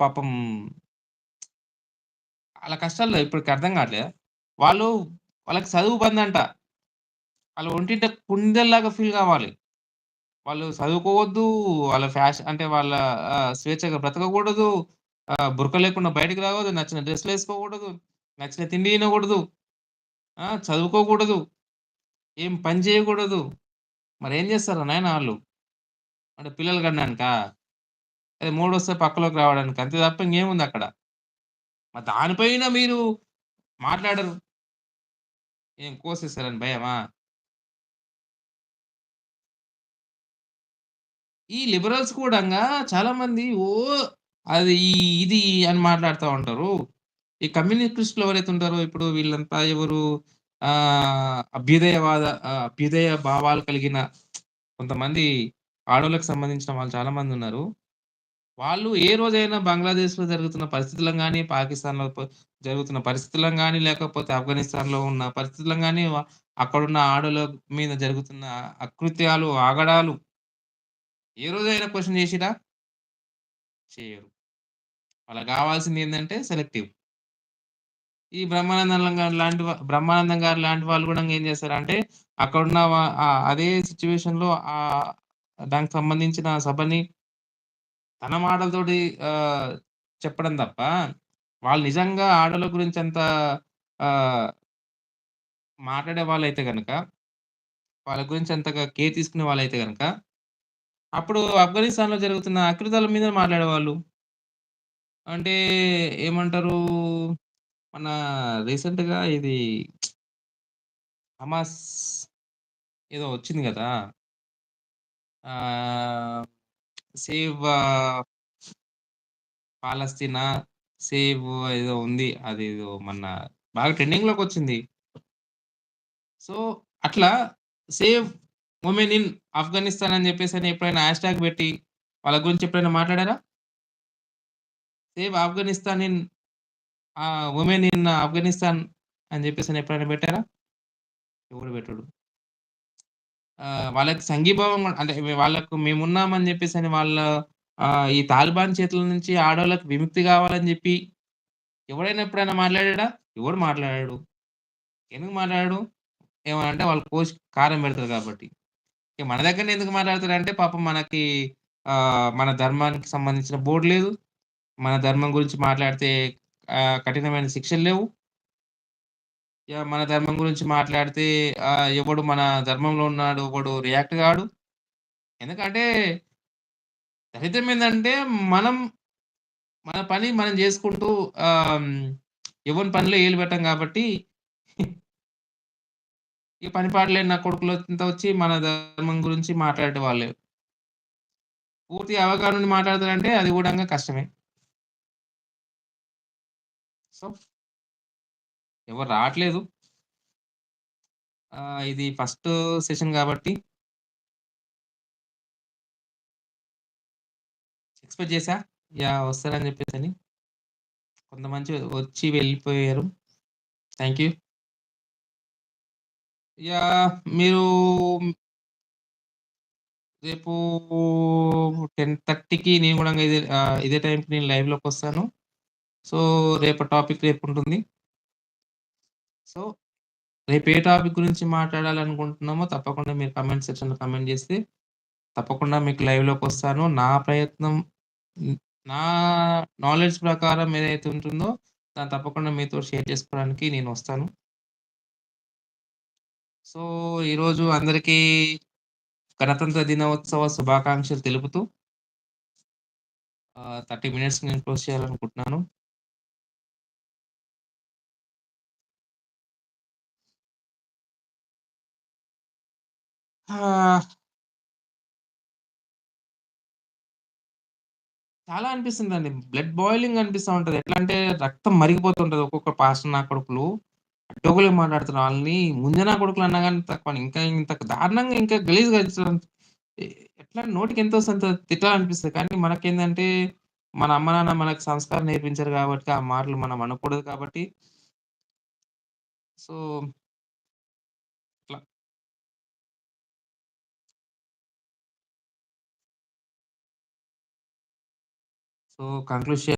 పాపం ఆళ్ళ కష్టాలు ఇప్పటికర్థం కావట్లేదా? వాళ్ళు వాళ్ళకి చదువు బందంట. ఆళ్ళు ఒంటింట కుందేల్లాగా ఫీల్ గావాలి. వాళ్ళు చదువుకోవద్దు. వాళ్ళ అంటే వాళ్ళ స్వేచ్ఛగా బ్రతకకూడదు. బురక లేకుండా బయటికి రావద్దు. నచ్చిన డ్రెస్సులేసుకోకూడదు. నచ్చిన తిండి తినకూడదు. చదువుకోకూడదు. ఏం పని చేయకూడదు. మరేం జేస్తార్రా నాయనా ఆళ్ళు? అంటే పిల్లలు కనడానికా? అది మూడొస్తే పక్కలోకి రావడానికి. అంతే తప్ప ఇంగేముందక్కడ? మరి దానిపైన మీరు మాట్లాడరు. ఏం కోసేస్తారని భయమా? ఈ లిబరల్స్ కూడంగా చాలా మంది అది ఇది అని మాట్లాడుతా ఉంటారు. ఈ కమ్యూనిస్టులు ఎవరైతే ఉంటారో ఇప్పుడు వీళ్ళంతా ఎవరు అభ్యుదయ భావాలు కలిగిన కొంతమంది ఆడోళ్ళకి సంబంధించిన వాళ్ళు చాలా మందున్నారు. వాళ్ళు ఏ రోజైనా బంగ్లాదేశ్‌లో జరుగుతున్న పరిస్థితులను గాని, పాకిస్తాన్‌లో జరుగుతున్న పరిస్థితులను గాని, లేకపోతే ఆఫ్ఘనిస్తాన్‌లో ఉన్న పరిస్థితులను గాని, అక్కడున్న ఆడోళ్ళ మీద జరుగుతున్న అకృత్యాలు, ఆగడాలు ఏ రోజైనా క్వెషన్ చేసిర్రా? చేయరు. వాళ్ళకి గావాల్సిందేందంటే సెలెక్టివ్. ఈ బ్రహ్మానందం గారు లాంటి వాళ్ళు గూడా ఏం చేస్తారంటే, అక్కడున్న అదే సిట్యుయేషన్‌లో దానికి సంబంధించిన సభని తన మాటలతోటి చెప్పడం తప్ప, వాళ్ళు నిజంగా ఆడోళ్ళ గురించి అంత ఆహ్, మాట్లాడే వాళ్ళైతే గనక, వాళ్ళ గురించి అంతగా కేర్ తీసుకునే వాళ్ళైతే గనక, అప్పుడు ఆఫ్ఘనిస్తాన్‌లో జరుగుతున్న ఆకృతాల మీద మాట్లాడేవాళ్ళు. అంటే ఏమంటారు? మన రీసెంట్‌గా ఇది హమాస్ ఏదో వచ్చింది గదా! ఆహ్, సేవ్ పాలస్తీనా, సేవ్ ఏదో ఉంది. అదేదో మొన్న బాగా ట్రెండింగ్‌లోకొచ్చింది. సో, అట్లా సేవ్ వుమెన్ ఇన్ ఆఫ్ఘనిస్తాన్ అని జెప్పేసని ఎప్పుడైనా హాష్‌ట్యాగ్ బెట్టి వాళ్ళ గురించి ఎప్పుడైనా మాట్లాడారా? Save Afghanistan in women in Afghanistan అని జెప్పేసని ఎప్పుడైనా బెట్టారా? ఎవడు బెట్టడు. వాళ్ళకి సంఘీభావం అంటే వాళ్ళకు మేమున్నామని జెప్పేసని వాళ్ళ ఈ తాలిబాన్ చేతుల నుంచి ఆడోళ్ళకి విముక్తి గావాలని జెప్పి ఎవడైనా ఎప్పుడైనా మాట్లాడాడా? ఎవడు మాట్లాడడు. ఎందుకు మాట్లాడడు? ఏమనంటే వాళ్ళు కోసి కారం బెడతారు గాబట్టి. ఇగ మన దగ్గరనే ఎందుకు మాట్లాడతాడంటే పాపం మనకి మన ధర్మానికి సంబంధించిన బోర్డ్ లేదు. మన ధర్మం గురించి మాట్లాడితే కఠినమైన శిక్షలు లేవు. మన ధర్మం గురించి మాట్లాడితే ఎవడు మన ధర్మంలో ఉన్నాడు ఎవడు రియాక్ట్ గాడు. ఎందుకంటే దరిద్రం ఏందంటే మనం మన పని మనం జేసుకుంటూ ఆహ్, హ్మ్, ఎవని పనిలో ఏలు పెట్టం గాబట్టి ఈ పని పాట లేని నా కొడుకులంతా వచ్చి మన ధర్మం గురించి మాట్లాడే వాళ్ళే. పూర్తిగా అవగాహన ఉండి మాట్లాడతారంటే అది గూడంగా కష్టమే. సో, ఎవరు రావట్లేదు. ఇది ఫస్ట్ సెషన్ గాబట్టి ఎక్స్‌పెక్ట్ జేసా. వస్తారని జెప్పేసని. కొంతమంది వచ్చి వెళ్ళిపోయారు. Thank you. మీరు రేపు 10:30కి నేను గూడా ఇదే టైంకి నేను లైవ్‌లోకొస్తాను. సో, రేపటి టాపిక్ రేపుంటుంది. సో, రేపు ఏ టాపిక్ గురించి మాట్లాడాలనుకుంటున్నామో తప్పకుండా మీరు కామెంట్ సెక్షన్‌లో కామెంట్ జేస్తే తప్పకుండా మీకు లైవ్‌లోకొస్తాను. నా ప్రయత్నం హ్మ్, నా నాలెడ్జ్ ప్రకారం ఏదైతే ఉంటుందో దాన్ని తప్పకుండా మీతో షేర్ చేసుకోవడానికి నేనొస్తాను. సో, ఈరోజు అందరికీ గణతంత్ర దినోత్సవ శుభాకాంక్షలు తెలుపుతూ 30 మినిట్స్ నేను క్లోజ్ చేయాలనుకుంటున్నాను. ఆహ్, చాలా అనిపిస్తుందండి. బ్లడ్ బాయిలింగ్ అనిపిస్తా ఉంటది. ఎట్లా అంటే రక్తం మరిగిపోతుంటది. ఒక్కొక్క పాస్టర్ నా కొడుకులు అడ్డగోలుగా మాట్లాడుతున్నారు. ఆళ్ళని ముంజ నా కొడుకులు అన్నా గాని తక్కువని. ఇంకా ఇంత దారుణంగా ఇంకా గలీజ్‌గా ఎ ఎట్లా నోటికి ఎంతొస్తే అంత తిట్టాలనిపిస్తది. కానీ మనకేందంటే మన అమ్మ, నాన్న మనకు సంస్కారం నేర్పించారు కాబట్టి ఆ మాటలు మనం అనకూడదు కాబట్టి సో, అట్లా. So, conclusion